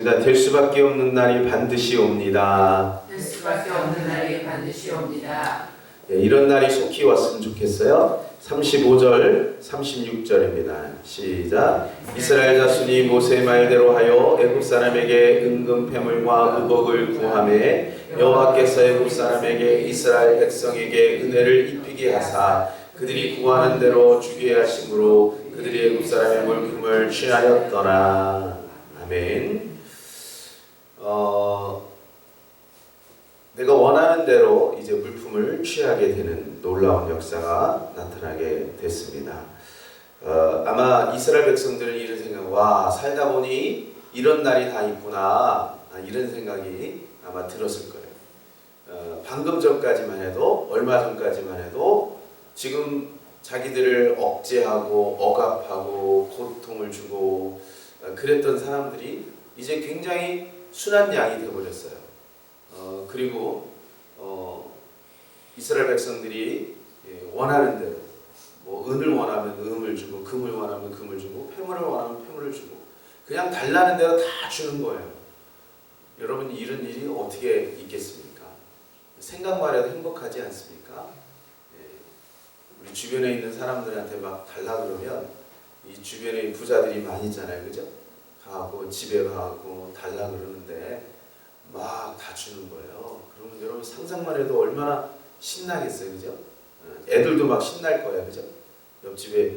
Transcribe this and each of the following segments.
될 수밖에 없는 날이 반드시 옵니다. 될 수밖에 없는 날이 반드시 옵니다. 이런 날이 속히 왔으면 좋겠어요. 35절, 36절입니다. 시작. 이스라엘 자손이 모세의 말대로 하여 애굽 사람에게 은금 패물과 의복을 구하매 여호와께서 애굽 사람에게 이스라엘 백성에게 은혜를 입히게 하사 그들이 구하는 대로 주게 하심으로 그들이 애굽 사람의 물품을 취하였더라. 아멘. 내가 원하는 대로 이제 물품을 취하게 되는 놀라운 역사가 나타나게 됐습니다. 아마 이스라엘 백성들은 이런 생각, 와, 살다 보니 이런 날이 다 있구나, 이런 생각이 아마 들었을 거예요. 방금 전까지만 해도, 얼마 전까지만 해도 지금 자기들을 억제하고 억압하고 고통을 주고 그랬던 사람들이 이제 굉장히 순한 양이 되어버렸어요. 그리고 이스라엘 백성들이 원하는 대로 은을 원하면 은을 주고 금을 원하면 금을 주고 폐물을 원하면 폐물을 주고 그냥 달라는 대로 다 주는 거예요. 여러분, 이런 일이 어떻게 있겠습니까? 생각만 해도 행복하지 않습니까? 우리 주변에 있는 사람들한테 막 달라 그러면 이 주변에 부자들이 많이 있잖아요, 그죠? 가고 집에 가고 달라 그러는데 막 다 주는 거예요. 그러면 여러분 상상만 해도 얼마나 신나겠어요, 그죠? 애들도 막 신날 거예요, 그죠? 옆집에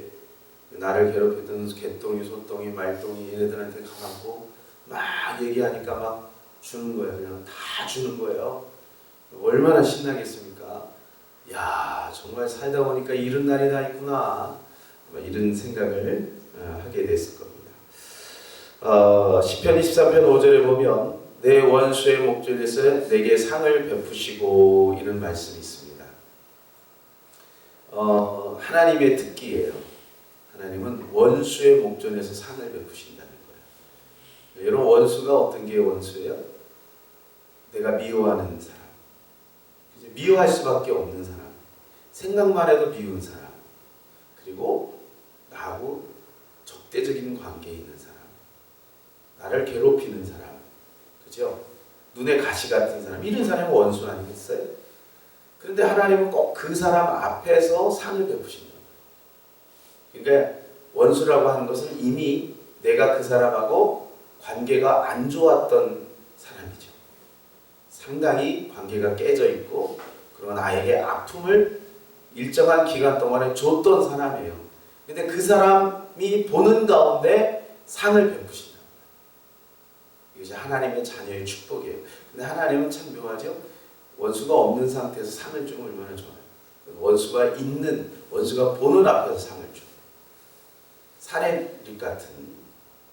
나를 괴롭혔던 개똥이, 소똥이, 말똥이 얘네들한테 가고 막 얘기하니까 막 주는 거예요. 그냥 다 주는 거예요. 얼마나 신나겠습니까? 야, 정말 살다 보니까 이런 날이 다 있구나, 이런 생각을 하게 됐을 겁니다. 시편 23편 5절에 보면 내 원수의 목전에서 내게 상을 베푸시고 이런 말씀이 있습니다. 하나님의 특기예요. 하나님은 원수의 목전에서 상을 베푸신다는 거예요. 여러분, 원수가 어떤 게 원수예요? 내가 미워하는 사람, 미워할 수밖에 없는 사람, 생각만 해도 미운 사람, 그리고 나하고 적대적인 관계에 있는 사람, 나를 괴롭히는 사람, 그죠? 눈에 가시 같은 사람, 이런 사람이 원수 아니겠어요? 그런데 하나님은 꼭 그 사람 앞에서 상을 베푸신다. 그러니까 원수라고 하는 것은 이미 내가 그 사람하고 관계가 안 좋았던 사람이죠. 상당히 관계가 깨져 있고 그리고 나에게 아픔을 일정한 기간 동안에 줬던 사람이에요. 근데 그 사람이 보는 가운데 상을 베푸신다. 이것이 하나님의 자녀의 축복이에요. 근데 하나님은 참 묘하죠. 원수가 없는 상태에서 상을 주면 얼마나 좋아요. 원수가 있는, 원수가 보는 앞에서 상을 줘. 사내립 같은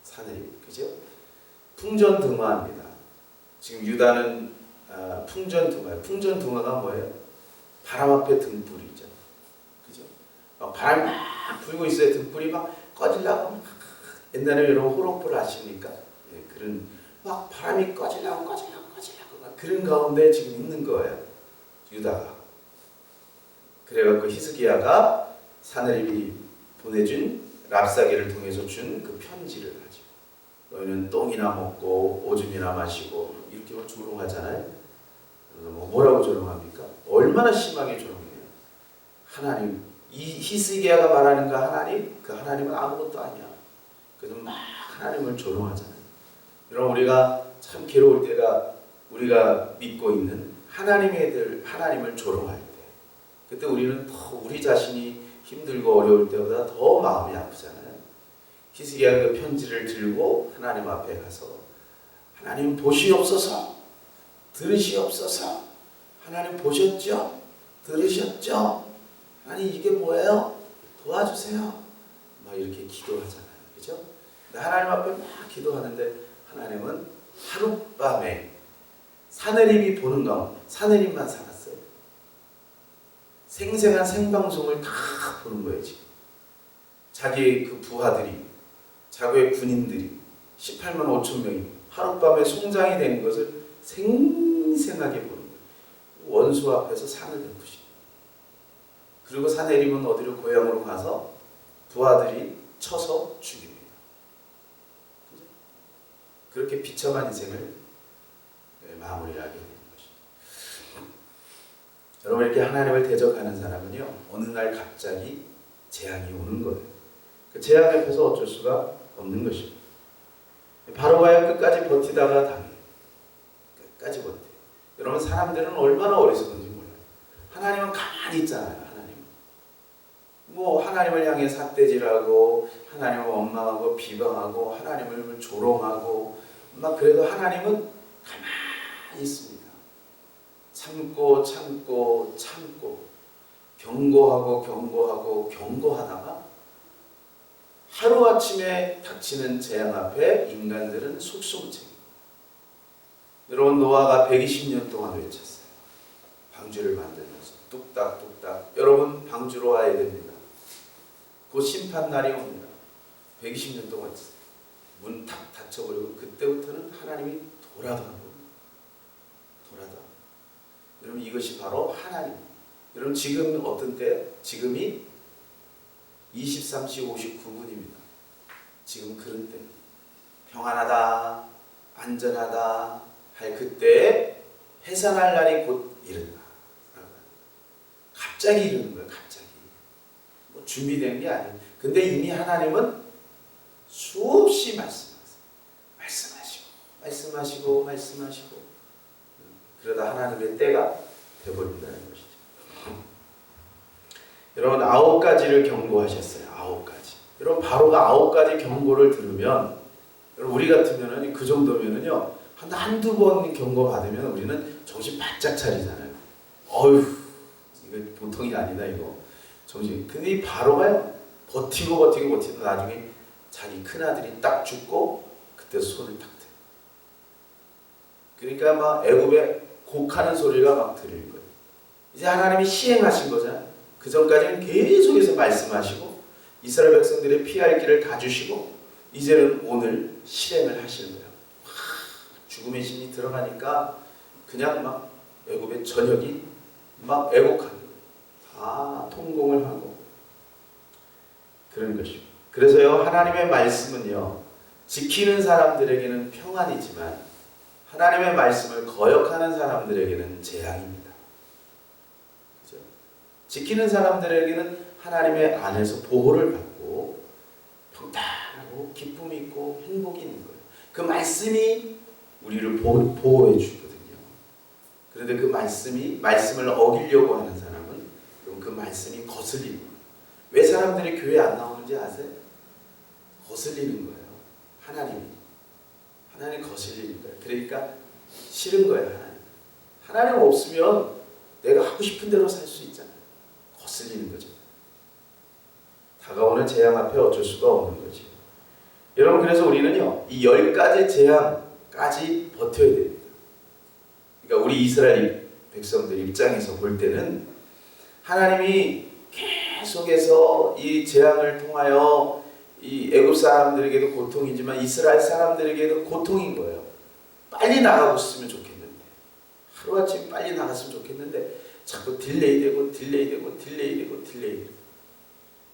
사내립, 그죠? 풍전등화입니다. 지금 유다는 풍전등화예요. 풍전등화가 뭐예요? 바람 앞에 등불이죠. 그죠? 막 바람이 막 불고 있어요. 등불이 막 꺼지려고. 옛날에 여러분 호롱불 아십니까? 그런 막 바람이 꺼지려고 막 그런 가운데 지금 있는 거예요. 유다가. 그래갖고 히스기야가 사내립이 보내준 랍사게를 통해서 준 그 편지를 하죠. 너희는 똥이나 먹고 오줌이나 마시고 이렇게 조롱하잖아요. 뭐라고 조롱합니까? 얼마나 심하게 조롱해요. 하나님, 이 히스기야가 말하는 그 하나님, 그 하나님은 아무것도 아니야. 그래서 막 하나님을 조롱하잖아요. 여러분, 우리가 참 괴로울 때가 우리가 믿고 있는 하나님을 조롱할 때, 그때 우리는 더 우리 자신이 힘들고 어려울 때보다 더 마음이 아프잖아요. 히스기야가 그 편지를 들고 하나님 앞에 가서 하나님 보시옵소서, 들으시옵소서, 하나님 보셨죠? 들으셨죠? 아니 이게 뭐예요? 도와주세요. 막 이렇게 기도하잖아요. 그죠? 하나님 앞에 막 기도하는데 하나님은 하룻밤에 사내립이 보는 가운데, 사내립만 살았어요. 생생한 생방송을 다 보는 거예요, 지금. 자기의 그 부하들이, 자기의 군인들이 18만 5천 명이 하룻밤에 송장이 되는 것을 생생하게 보는 거예요. 원수 앞에서 상을 베푸시고. 그리고 사내립은 어디로 고향으로 가서 부하들이 쳐서 죽입니다. 그렇게 비참한 인생을 마무리하게 되는 것입니다. 여러분, 이렇게 하나님을 대적하는 사람은요, 어느 날 갑자기 재앙이 오는 거예요. 그 재앙 옆에서 어쩔 수가 없는 것입니다. 바로가요 끝까지 버티다가 당해요. 끝까지 버텨요. 여러분, 사람들은 얼마나 어리석은지 몰라요. 하나님은 가만히 있잖아요. 하나님을 향해 삿대질하고 하나님을 원망하고 비방하고 하나님을 조롱하고 막 그래도 하나님은 가만히 있습니다. 참고 경고하고 경고하다가 하루아침에 닥치는 재앙 앞에 인간들은 속수무책. 여러분, 노아가 120년 동안 외쳤어요. 방주를 만들면서 뚝딱뚝딱. 여러분, 방주로 와야 됩니다. 곧 심판날이 옵니다. 120년 동안 했어요. 문 탁 닫혀버리고 그때부터는 하나님이 돌아다. 여러분, 이것이 바로 하나님. 여러분, 지금 어떤 때? 지금이 23시 59분입니다. 지금 그런 때. 평안하다, 안전하다 할 그때에 해산할 날이 곧 이른다. 갑자기 이르는 거예요. 갑자기. 준비된 게 아니에요. 근데 이미 하나님은 수없이 말씀하시고 그러다 하나님의 때가 되어버린다는 것이죠. 여러분, 9가지를 경고하셨어요. 9가지. 여러분, 바로가 9가지 경고를 들으면, 여러분, 우리 같으면은 그 정도면은요, 한두 번 경고 받으면 우리는 정신 바짝 차리잖아요. 어휴, 이거 보통이 아니다, 이거. 정신. 근데 이 바로가요, 버티고 나중에 자기 큰아들이 딱 죽고 그때 손을 탁 대요. 그러니까 막 애굽에 곡하는 소리가 막 들릴 거예요. 이제 하나님이 시행하신 거잖아요. 그 전까지는 계속해서 말씀하시고 이스라엘 백성들의 피할 길을 다 주시고 이제는 오늘 실행을 하시는 거예요. 죽음의 신이 들어가니까 그냥 막 애굽의 전역이 막 애곡하는 거예요. 다 통곡을 하고 그런 것이고. 그래서요, 하나님의 말씀은요, 지키는 사람들에게는 평안이지만 하나님의 말씀을 거역하는 사람들에게는 재앙입니다. 그렇죠? 지키는 사람들에게는 하나님의 안에서 보호를 받고 평탄하고 기쁨이 있고 행복이 있는 거예요. 그 말씀이 우리를 보호해 주거든요. 그런데 그 말씀을 어기려고 하는 사람은 그럼 그 말씀이 거슬리는 거예요. 왜 사람들이 교회 안 나오는지 아세요? 거슬리는 거예요. 하나님 거슬리는 거예요. 그러니까 싫은 거예요. 하나님 없으면 내가 하고 싶은 대로 살 수 있잖아요. 거슬리는 거죠. 다가오는 재앙 앞에 어쩔 수가 없는 거죠. 여러분, 그래서 우리는요, 이 10가지 재앙까지 버텨야 됩니다. 그러니까 우리 이스라엘 백성들 입장에서 볼 때는 하나님이 계속해서 이 재앙을 통하여 이 애굽 사람들에게도 고통이지만 이스라엘 사람들에게도 고통인 거예요. 빨리 나가고 있으면 좋겠는데, 하루아침 빨리 나갔으면 좋겠는데 자꾸 딜레이되고.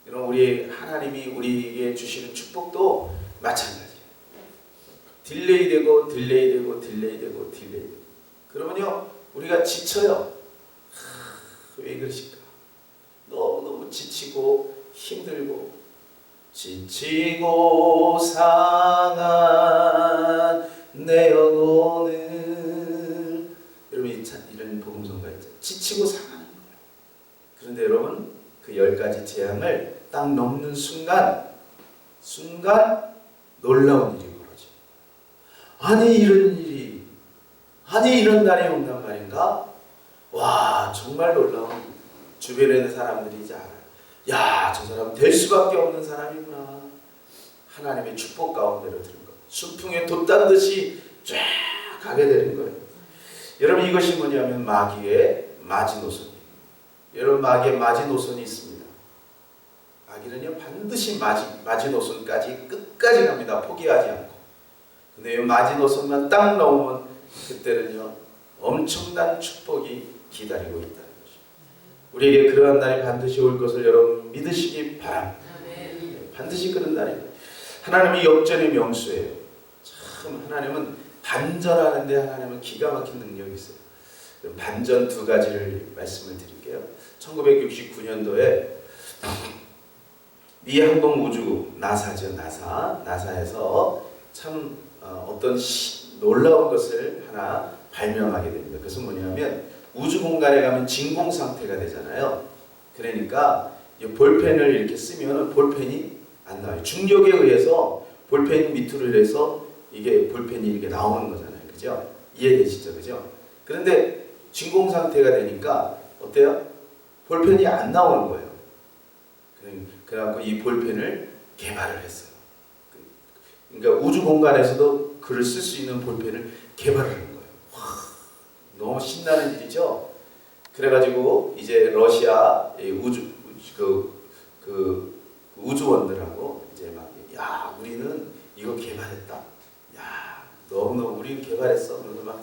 이런 우리 하나님이 우리에게 주시는 축복도 마찬가지예요. 딜레이되고. 그러면요, 우리가 지쳐요. 왜 그러실까? 너무 지치고 힘들고 지치고 상한 내 영혼을, 여러분 이런 복음성가 있죠. 지치고 상하는 거예요. 그런데 여러분, 그 10가지 재앙을 딱 넘는 순간 놀라운 일이 벌어져요. 아니 이런 날이 온단 말인가? 와, 정말 놀라운. 주변에 있는 사람들이 이제 알아요. 야, 저 사람 될 수밖에 없는 사람이구나. 하나님의 축복 가운데로 들은 것. 순풍에 돛단 듯이 쫙 가게 되는 거예요. 여러분, 이것이 뭐냐면 마귀의 마지노선이에요. 여러분, 마귀의 마지노선이 있습니다. 마귀는요, 반드시 마지노선까지 끝까지 갑니다. 포기하지 않고. 근데 이 마지노선만 딱 넘으면 그때는요, 엄청난 축복이 기다리고 있다는 거죠. 우리에게 그러한 날이 반드시 올 것을 여러분 믿으시기 바랍니다. 반드시 그런 날입니다. 하나님이 역전의 명수예요. 참 참 하나님은 반전하는데 하나님은 기가 막힌 능력이 있어요. 그럼 반전 두 가지를 말씀을 드릴게요. 1969년도에 미 항공우주 나사죠. 나사에서 참 어떤 놀라운 것을 하나 발명하게 됩니다. 그것은 뭐냐면 우주 공간에 가면 진공 상태가 되잖아요. 그러니까 이 볼펜을 이렇게 쓰면 볼펜이 안 나와요. 중력에 의해서 볼펜 밑으로 해서 이게 볼펜이 이렇게 나오는 거잖아요. 그죠? 이해되시죠? 그죠? 그런데 진공 상태가 되니까 어때요? 볼펜이 안 나오는 거예요. 그래갖고 이 볼펜을 개발을 했어요. 그러니까 우주 공간에서도 글을 쓸 수 있는 볼펜을 개발을 한 거예요. 와, 너무 신나는 일이죠. 그래가지고 이제 러시아 우주원들하고 이제 막 야 우리는 이거 개발했다. 야 너무너무 우리는 개발했어. 그래서 막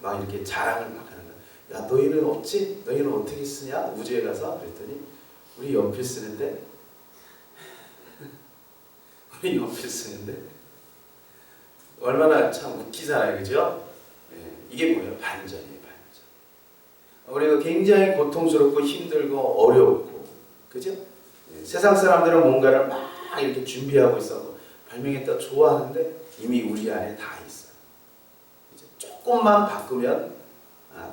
막 이렇게 자랑을 막 하는 거야. 야 너희는 없지? 너희는 어떻게 쓰냐? 우주에 가서 그랬더니 우리 연필 쓰는데 우리 연필 쓰는데 얼마나 참 웃기잖아요, 그죠? 이게 뭐예요? 반전이에요, 반전. 우리가 굉장히 고통스럽고 힘들고 어렵고, 그죠? 세상 사람들은 뭔가를 막 이렇게 준비하고 있어, 발명했다 좋아하는데 이미 우리 안에 다 있어요. 이제 조금만 바꾸면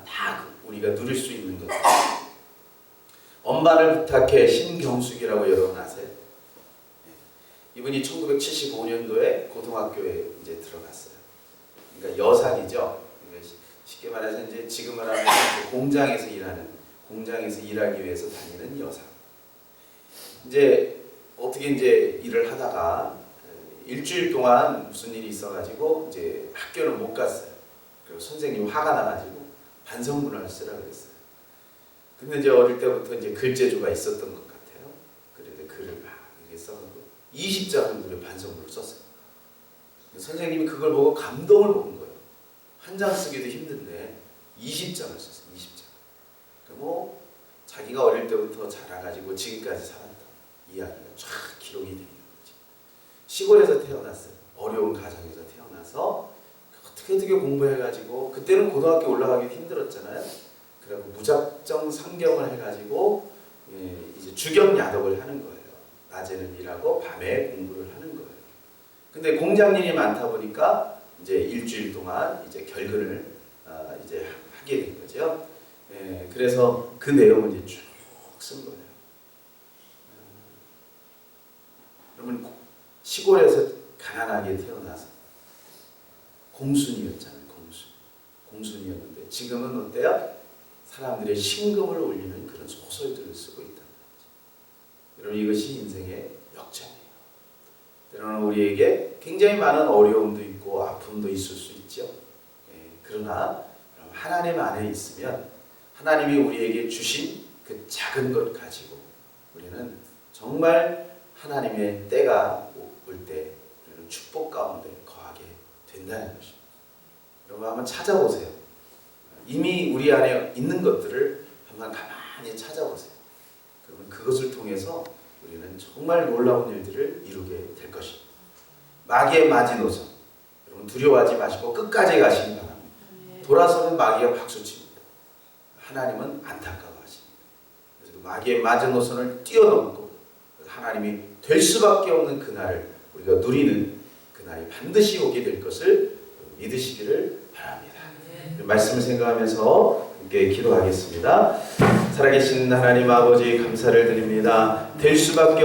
다 우리가 누릴 수 있는 거죠. 엄마를 부탁해 신경숙이라고 여러분 아세요? 이분이 1975년도에 고등학교에 이제 들어갔어요. 그러니까 여상이죠. 그러니까 쉽게 말해서 이제 지금 말하면 공장에서 일하기 위해서 다니는 여상. 이제 어떻게 이제 일을 하다가 일주일 동안 무슨 일이 있어가지고 이제 학교를 못 갔어요. 그리고 선생님 화가 나가지고 반성문을 쓰라 그랬어요. 근데 이제 어릴 때부터 이제 글재주가 있었던 것 같아요. 그런데 글을 막 이렇게 써가지고 20장을 무려 반성문을 썼어요. 선생님이 그걸 보고 감동을 먹은 거예요. 한 장 쓰기도 힘든데 20장을 썼어요. 20장. 그리고 자기가 어릴 때부터 자라가지고 지금까지 살았던 이야기가 쫙 기록이 되어 있는 거지. 시골에서 태어났어요. 어려운 가정에서 태어나서 어떻게 공부해가지고 그때는 고등학교 올라가기 힘들었잖아요. 그리고 무작정 상경을 해가지고 이제 주경야독을 하는 거예요. 낮에는 일하고 밤에 공부를 하는 거예요. 근데 공장 일이 많다 보니까 이제 일주일 동안 이제 결근을 이제 하게 된 거죠. 그래서 그 내용을 이제 쭉 쓴 거예요. 여러분 시골에서 가난하게 태어나서 공순이었잖아요. 공순이었는데 지금은 어때요? 사람들의 신금을 올리는 그런 소설들을 쓰고 있다는 거죠. 여러분 이것이 인생의 역전이에요. 때로는 우리에게 굉장히 많은 어려움도 있고 아픔도 있을 수 있죠. 그러나 하나님 안에 있으면 하나님이 우리에게 주신 그 작은 것 가지고 우리는 정말 하나님의 때가 올 때 우리는 축복 가운데 거하게 된다는 것입니다. 여러분 한번 찾아보세요. 이미 우리 안에 있는 것들을 한번 가만히 찾아보세요. 그러면 그것을 통해서 우리는 정말 놀라운 일들을 이루게 될 것입니다. 마귀의 마지노선, 여러분 두려워하지 마시고 끝까지 가시기 바랍니다. 돌아서는 마귀가 박수칩니다. 하나님은 안타까워하십니다. 그래서 마귀의 마지노선을 뛰어넘고 하나님이 될 수밖에 없는 그날을 우리가 누리는 그날이 반드시 오게 될 것을 믿으시기를 바랍니다. 말씀을 생각하면서 함께 기도하겠습니다. 살아계신 하나님 아버지 감사를 드립니다. 될 수밖에